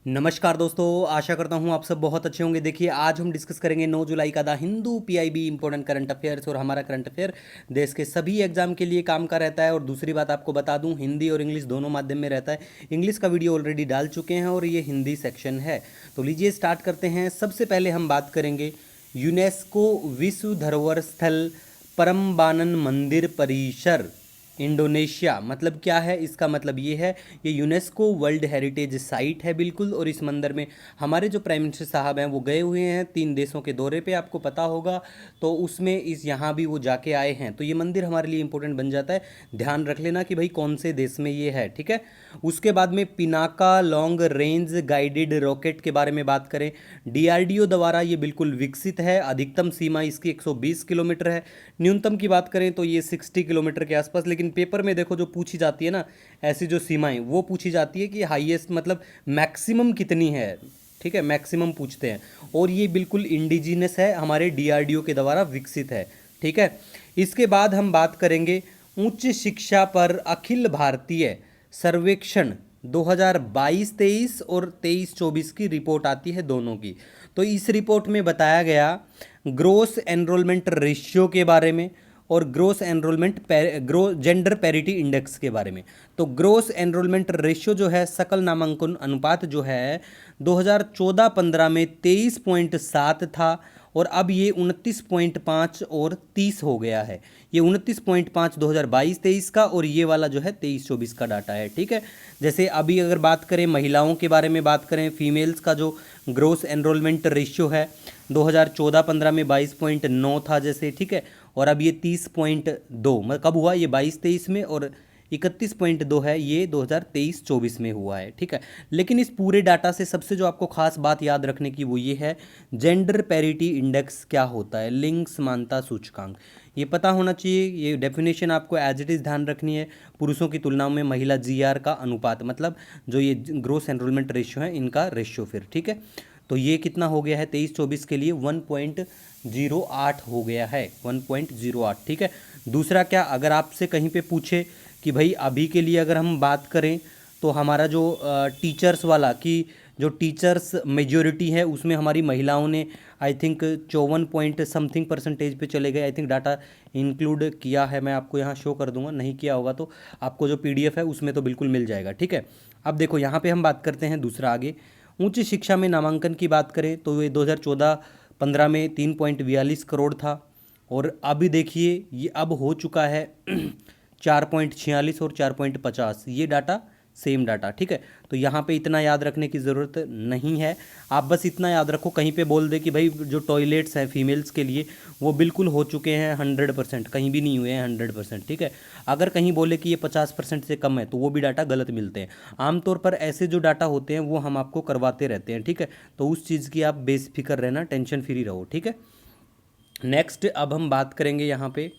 नमस्कार दोस्तों, आशा करता हूँ आप सब बहुत अच्छे होंगे। देखिए, आज हम डिस्कस करेंगे 9 जुलाई का the Hindu PIB important current affairs. और हमारा करंट अफेयर देश के सभी एग्जाम के लिए काम का रहता है। और दूसरी बात आपको बता दूं, हिंदी और इंग्लिश दोनों माध्यम में रहता है। इंग्लिश का वीडियो ऑलरेडी डाल चुके हैं और ये हिंदी सेक्शन है। तो लीजिए स्टार्ट करते हैं। सबसे पहले हम बात करेंगे यूनेस्को विश्व धरोहर स्थल परम्बानन मंदिर परिसर इंडोनेशिया। मतलब क्या है इसका? मतलब ये है, ये यूनेस्को वर्ल्ड हेरिटेज साइट है बिल्कुल। और इस मंदिर में हमारे जो प्राइम मिनिस्टर साहब हैं वो गए हुए हैं 3 देशों के दौरे पे, आपको पता होगा। तो उसमें इस यहाँ भी वो जाके आए हैं, तो ये मंदिर हमारे लिए इंपॉर्टेंट बन जाता है। ध्यान रख लेना कि भाई कौन से देश में ये है, ठीक है। उसके बाद में Pinaka long range guided rocket के बारे में बात करें, डीआरडीओ द्वारा ये बिल्कुल विकसित है। अधिकतम सीमा इसकी 120 किलोमीटर है। न्यूनतम की बात करें तो ये 60 किलोमीटर के आसपास। लेकिन पेपर में देखो जो पूछी जाती है ना, ऐसी जो सीमाएं वो पूछी जाती है कि हाईएस्ट मतलब मैक्सिमम कितनी है, ठीक है, मैक्सिमम पूछते हैं। और ये बिल्कुल इंडिजिनस है, हमारे डीआरडीओ के द्वारा विकसित है, ठीक है। इसके बाद हम बात करेंगे उच्च शिक्षा पर अखिल भारतीय सर्वेक्षण 2022-23 और 23-24 की रिपोर्ट आती है दोनों की। तो इस रिपोर्ट में बताया गया ग्रोस एनरोलमेंट रेशियो के बारे में और gross enrolment gender parity index के बारे में। तो ग्रोस एनरोलमेंट रेशियो जो है, सकल नामांकन अनुपात जो है, 2014-15 में 23.7 था और अब ये 29.5 और 30 हो गया है। ये 29.5 2022-23 का और ये वाला जो है 23-24 का डाटा है, ठीक है। जैसे अभी अगर बात करें महिलाओं के बारे में बात करें, फीमेल्स का जो ग्रोस एनरोलमेंट रेशियो है 2014-15 में 22.9 था जैसे, ठीक है। और अब ये 30.2 मतलब कब हुआ? ये 22-23 में। और 31.2 है ये 2023-24 में हुआ है, ठीक है। लेकिन इस पूरे डाटा से सबसे जो आपको खास बात याद रखने की वो ये है, जेंडर पैरिटी इंडेक्स क्या होता है, लिंग समानता सूचकांक। ये पता होना चाहिए। ये डेफिनेशन आपको एज इट इज़ ध्यान रखनी है। पुरुषों की तुलना में महिला जीआर का अनुपात, मतलब जो ये ग्रोस एनरोलमेंट रेशियो है इनका रेशियो फिर, ठीक है। तो ये कितना हो गया है 23-24 के लिए? 1.08 हो गया है, 1.08, ठीक है। दूसरा क्या, अगर आपसे कहीं पे पूछे कि भाई अभी के लिए अगर हम बात करें तो हमारा जो टीचर्स वाला कि जो टीचर्स मेजोरिटी है उसमें हमारी महिलाओं ने I think 54 point something percentage पे चले गए। आई थिंक डाटा इंक्लूड किया है, मैं आपको यहाँ शो कर दूंगा, नहीं किया होगा तो आपको जो पीडीएफ है उसमें तो बिल्कुल मिल जाएगा, ठीक है। अब देखो यहाँ पे हम बात करते हैं दूसरा आगे। उच्च शिक्षा में नामांकन की बात करें तो ये 2014-15 में 3.42 करोड़ था और अभी देखिए ये अब हो चुका है 4.46 और 4.50। ये डाटा सेम डाटा, ठीक है। तो यहाँ पे इतना याद रखने की ज़रूरत नहीं है। आप बस इतना याद रखो, कहीं पे बोल दे कि भाई जो टॉयलेट्स हैं फीमेल्स के लिए वो बिल्कुल हो चुके हैं 100%, कहीं भी नहीं हुए हैं 100%, ठीक है। अगर कहीं बोले कि ये 50% से कम है तो वो भी डाटा गलत मिलते हैं। आमतौर पर ऐसे जो डाटा होते हैं वो हम आपको करवाते रहते हैं, ठीक है। तो उस चीज़ की आप बेफिक्र रहना, टेंशन फ्री रहो, ठीक है। नेक्स्ट अब हम बात करेंगे यहाँ पे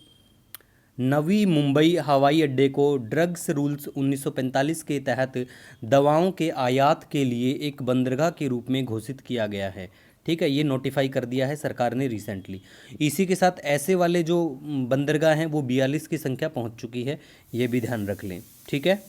नवी मुंबई हवाई अड्डे को ड्रग्स रूल्स 1945 के तहत दवाओं के आयात के लिए एक बंदरगाह के रूप में घोषित किया गया है, ठीक है। ये नोटिफाई कर दिया है सरकार ने रिसेंटली। इसी के साथ ऐसे वाले जो बंदरगाह हैं वो 42 की संख्या पहुंच चुकी है, ये भी ध्यान रख लें, ठीक है।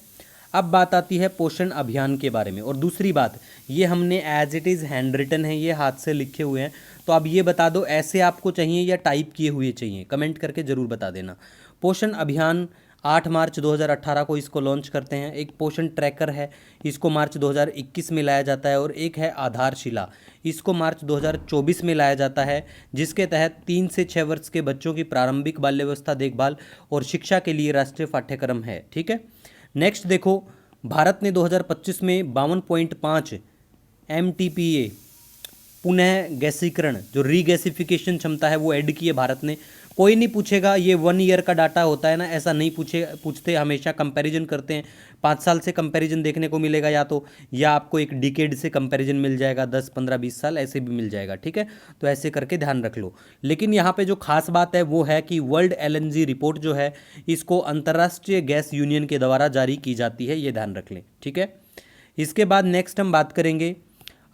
अब बात आती है पोषण अभियान के बारे में। और दूसरी बात, ये हमने as it is handwritten है, ये हाथ से लिखे हुए हैं। तो अब ये बता दो ऐसे आपको चाहिए या टाइप किए हुए चाहिए, कमेंट करके ज़रूर बता देना। पोषण अभियान 8 मार्च 2018 को इसको लॉन्च करते हैं। एक पोषण ट्रैकर है, इसको मार्च 2021 में लाया जाता है। और एक है आधारशिला, इसको मार्च 2024 में लाया जाता है, जिसके तहत 3 से 6 वर्ष के बच्चों की प्रारंभिक बाल्यावस्था देखभाल और शिक्षा के लिए राष्ट्रीय पाठ्यक्रम है, ठीक है। नेक्स्ट देखो, भारत ने 2025 में 52.5 MTPA पुनः गैसीकरण, जो रीगैसिफिकेशन क्षमता है वो ऐड की है भारत ने। कोई नहीं पूछेगा, ये 1 ईयर का डाटा होता है ना, ऐसा नहीं पूछते, हमेशा कंपैरिजन करते हैं। 5 साल से कंपैरिजन देखने को मिलेगा या तो, या आपको एक डिकेड से कंपैरिजन मिल जाएगा, 10 15 20 साल ऐसे भी मिल जाएगा, ठीक है। तो ऐसे करके ध्यान रख लो। लेकिन यहाँ पे जो खास बात है वो है कि वर्ल्ड एलएनजी रिपोर्ट जो है इसको अंतर्राष्ट्रीय गैस यूनियन के द्वारा जारी की जाती है, ये ध्यान रख लें, ठीक है। इसके बाद नेक्स्ट हम बात करेंगे,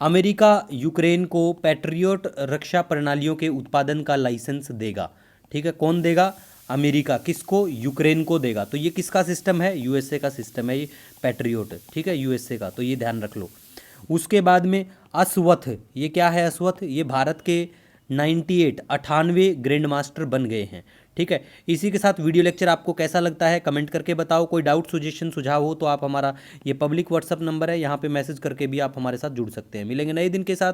अमेरिका यूक्रेन को पैट्रियोट रक्षा प्रणालियों के उत्पादन का लाइसेंस देगा, ठीक है। कौन देगा? अमेरिका। किसको? यूक्रेन को देगा। तो ये किसका सिस्टम है? यूएसए का सिस्टम है ये पैट्रियोट, ठीक है, यूएसए का। तो ये ध्यान रख लो। उसके बाद में अश्वथ, ये क्या है अश्वथ, ये भारत के 98 ग्रैंड मास्टर बन गए हैं। ठीक है, इसी के साथ वीडियो लेक्चर आपको कैसा लगता है कमेंट करके बताओ। कोई डाउट सजेशन सुझाव हो तो आप हमारा ये पब्लिक व्हाट्सअप नंबर है, यहाँ पे मैसेज करके भी आप हमारे साथ जुड़ सकते हैं। मिलेंगे नए दिन के साथ।